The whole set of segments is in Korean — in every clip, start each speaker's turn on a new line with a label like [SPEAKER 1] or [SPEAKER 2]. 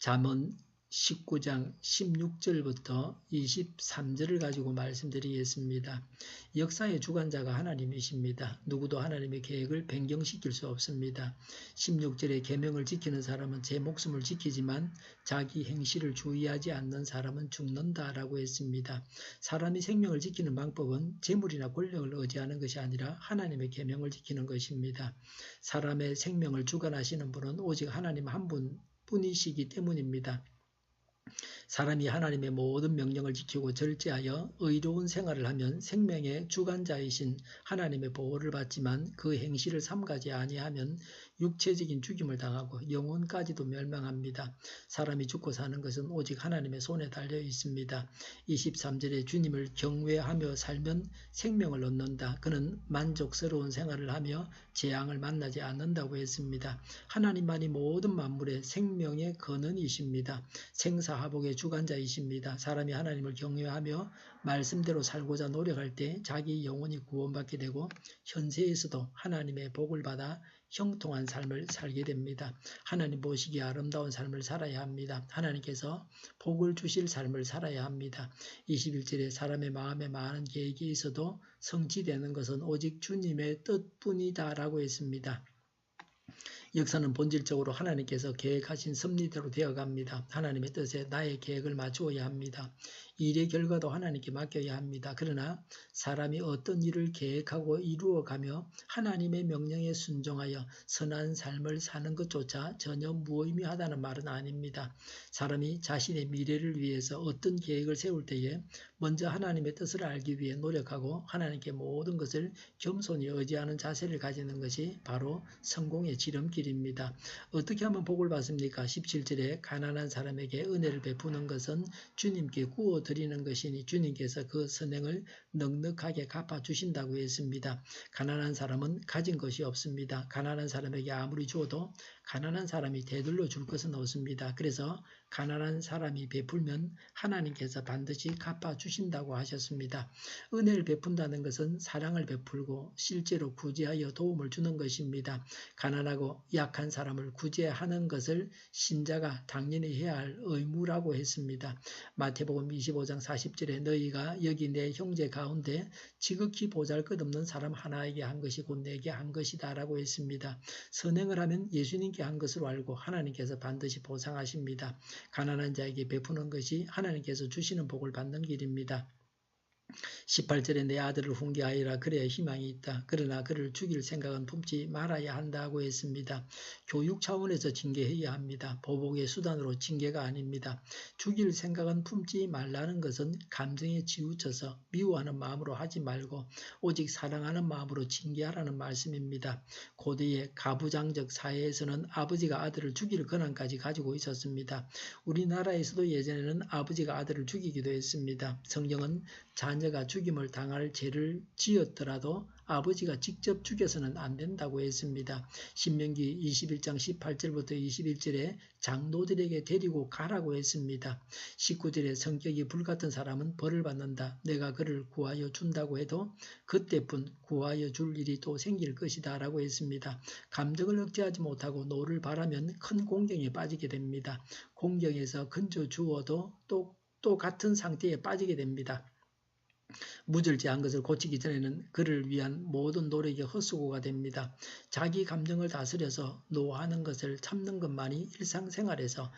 [SPEAKER 1] 잠언 19장 16절부터 23절을 가지고 말씀드리겠습니다. 역사의 주관자가 하나님이십니다. 누구도 하나님의 계획을 변경시킬 수 없습니다. 16절에 계명을 지키는 사람은 제 목숨을 지키지만 자기 행실을 주의하지 않는 사람은 죽는다라고 했습니다. 사람이 생명을 지키는 방법은 재물이나 권력을 의지하는 것이 아니라 하나님의 계명을 지키는 것입니다. 사람의 생명을 주관하시는 분은 오직 하나님 한 분뿐이시기 때문입니다. 사람이 하나님의 모든 명령을 지키고 절제하여 의로운 생활을 하면 생명의 주관자이신 하나님의 보호를 받지만 그 행실을 삼가지 아니하면 육체적인 죽임을 당하고 영혼까지도 멸망합니다. 사람이 죽고 사는 것은 오직 하나님의 손에 달려 있습니다. 23절에 주님을 경외하며 살면 생명을 얻는다. 그는 만족스러운 생활을 하며 재앙을 만나지 않는다고 했습니다. 하나님만이 모든 만물의 생명의 근원이십니다. 생사화복의 주관자이십니다. 사람이 하나님을 경외하며 말씀대로 살고자 노력할 때 자기 영혼이 구원받게 되고 현세에서도 하나님의 복을 받아 형통한 삶을 살게 됩니다. 하나님 보시기에 아름다운 삶을 살아야 합니다. 하나님께서 복을 주실 삶을 살아야 합니다. 21절에 사람의 마음에 많은 계획이 있어도 성취되는 것은 오직 주님의 뜻뿐이다 라고 했습니다. 역사는 본질적으로 하나님께서 계획하신 섭리대로 되어갑니다. 하나님의 뜻에 나의 계획을 맞추어야 합니다. 일의 결과도 하나님께 맡겨야 합니다. 그러나 사람이 어떤 일을 계획하고 이루어가며 하나님의 명령에 순종하여 선한 삶을 사는 것조차 전혀 무의미하다는 말은 아닙니다. 사람이 자신의 미래를 위해서 어떤 계획을 세울 때에 먼저 하나님의 뜻을 알기 위해 노력하고 하나님께 모든 것을 겸손히 의지하는 자세를 가지는 것이 바로 성공의 지름길입니다. 어떻게 하면 복을 받습니까? 17절에 가난한 사람에게 은혜를 베푸는 것은 주님께 구워드리는 것이니 주님께서 그 선행을 넉넉하게 갚아주신다고 했습니다. 가난한 사람은 가진 것이 없습니다. 가난한 사람에게 아무리 주어도 가난한 사람이 되돌려 줄 것은 없습니다. 그래서 가난한 사람이 베풀면 하나님께서 반드시 갚아주신다고 하셨습니다. 은혜를 베푼다는 것은 사랑을 베풀고 실제로 구제하여 도움을 주는 것입니다. 가난하고 약한 사람을 구제하는 것을 신자가 당연히 해야 할 의무라고 했습니다. 마태복음 25장 40절에 너희가 여기 내 형제 가운데 지극히 보잘것없는 사람 하나에게 한 것이 곧 내게 한 것이다 라고 했습니다. 선행을 하면 예수님께 한 것으로 알고 하나님께서 반드시 보상하십니다. 가난한 자에게 베푸는 것이 하나님께서 주시는 복을 받는 길입니다. 18절에 내 아들을 훈계하여라 그래야 희망이 있다. 그러나 그를 죽일 생각은 품지 말아야 한다고 했습니다. 교육 차원에서 징계해야 합니다. 보복의 수단으로 징계가 아닙니다. 죽일 생각은 품지 말라는 것은 감정에 치우쳐서 미워하는 마음으로 하지 말고 오직 사랑하는 마음으로 징계하라는 말씀입니다. 고대의 가부장적 사회에서는 아버지가 아들을 죽일 권한까지 가지고 있었습니다. 우리나라에서도 예전에는 아버지가 아들을 죽이기도 했습니다. 성경은 자녀가 죽임을 당할 죄를 지었더라도 아버지가 직접 죽여서는 안 된다고 했습니다. 신명기 21장 18절부터 21절에 장로들에게 데리고 가라고 했습니다. 19절에 성격이 불같은 사람은 벌을 받는다. 내가 그를 구하여 준다고 해도 그때뿐 구하여 줄 일이 또 생길 것이다 라고 했습니다. 감정을 억제하지 못하고 노를 바라면 큰 공경에 빠지게 됩니다. 공경에서 건져 주어도 또 같은 상태에 빠지게 됩니다. 무절제한 것을 고치기 전에는 그를 위한 모든 노력이 헛수고가 됩니다. 자기 감정을 다스려서 노하는 것을 참는 것만이 일상생활에서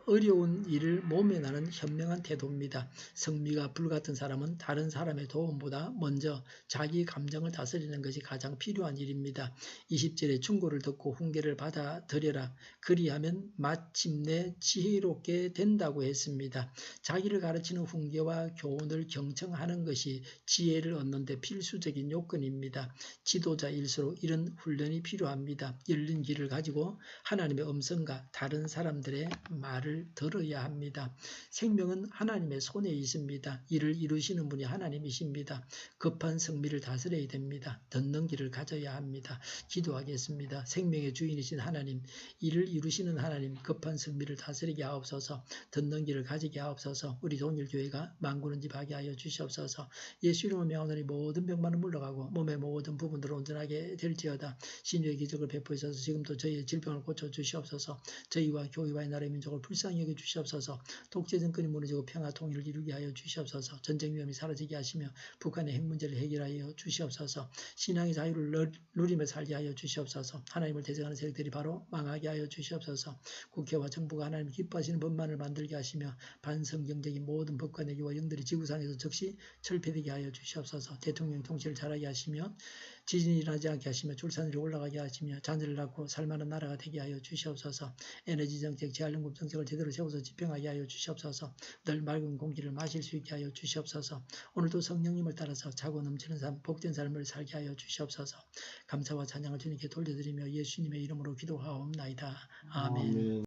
[SPEAKER 1] 어려운 일을 모면하는 현명한 태도입니다. 성미가 불같은 사람은 다른 사람의 도움보다 먼저 자기 감정을 다스리는 것이 가장 필요한 일입니다. 20절에 충고를 듣고 훈계를 받아들여라. 그리하면 마침내 지혜롭게 된다고 했습니다. 자기를 가르치는 훈계와 교훈을 경청하는 것이 지혜를 얻는 데 필수적인 요건입니다. 지도자일수록 이런 훈련이 필요합니다. 열린 귀를 가지고 하나님의 음성과 다른 사람들의 말을 들어야 합니다. 생명은 하나님의 손에 있습니다. 이를 이루시는 분이 하나님이십니다. 급한 성미를 다스려야 됩니다. 듣는 귀를 가져야 합니다. 기도하겠습니다. 생명의 주인이신 하나님, 이를 이루시는 하나님, 급한 성미를 다스리게 하옵소서. 듣는 귀를 가지게 하옵소서. 우리 동일교회가 만군을 집하게 하여 주시옵소서. 주옵소서. 예수 이름으로 명하노니 모든 병만은 물러가고 몸의 모든 부분들을 온전하게 될지어다. 신유의 기적을 베푸셔서 지금도 저희의 질병을 고쳐주시옵소서. 저희와 교회와 나라의 민족을 불쌍히 여겨주시옵소서. 독재 정권이 무너지고 평화 통일을 이루게 하여 주시옵소서. 전쟁 위험이 사라지게 하시며 북한의 핵 문제를 해결하여 주시옵소서. 신앙의 자유를 누리며 살게 하여 주시옵소서. 하나님을 대적하는 세력들이 바로 망하게 하여 주시옵소서. 국회와 정부가 하나님 기뻐하시는 법만을 만들게 하시며 반성경적인 모든 법과 내기와 영들이 지구상에서 즉시 철폐되게 하여 주시옵소서. 대통령 통치를 잘하게 하시며 지진이 일어나지 않게 하시며 출산율이 올라가게 하시며 자녀를 낳고 살만한 나라가 되게 하여 주시옵소서. 에너지 정책, 재활용금 정책을 제대로 세워서 집행하게 하여 주시옵소서. 늘 맑은 공기를 마실 수 있게 하여 주시옵소서. 오늘도 성령님을 따라서 차고 넘치는 삶, 복된 삶을 살게 하여 주시옵소서. 감사와 찬양을 주님께 돌려드리며 예수님의 이름으로 기도하옵나이다. 아멘.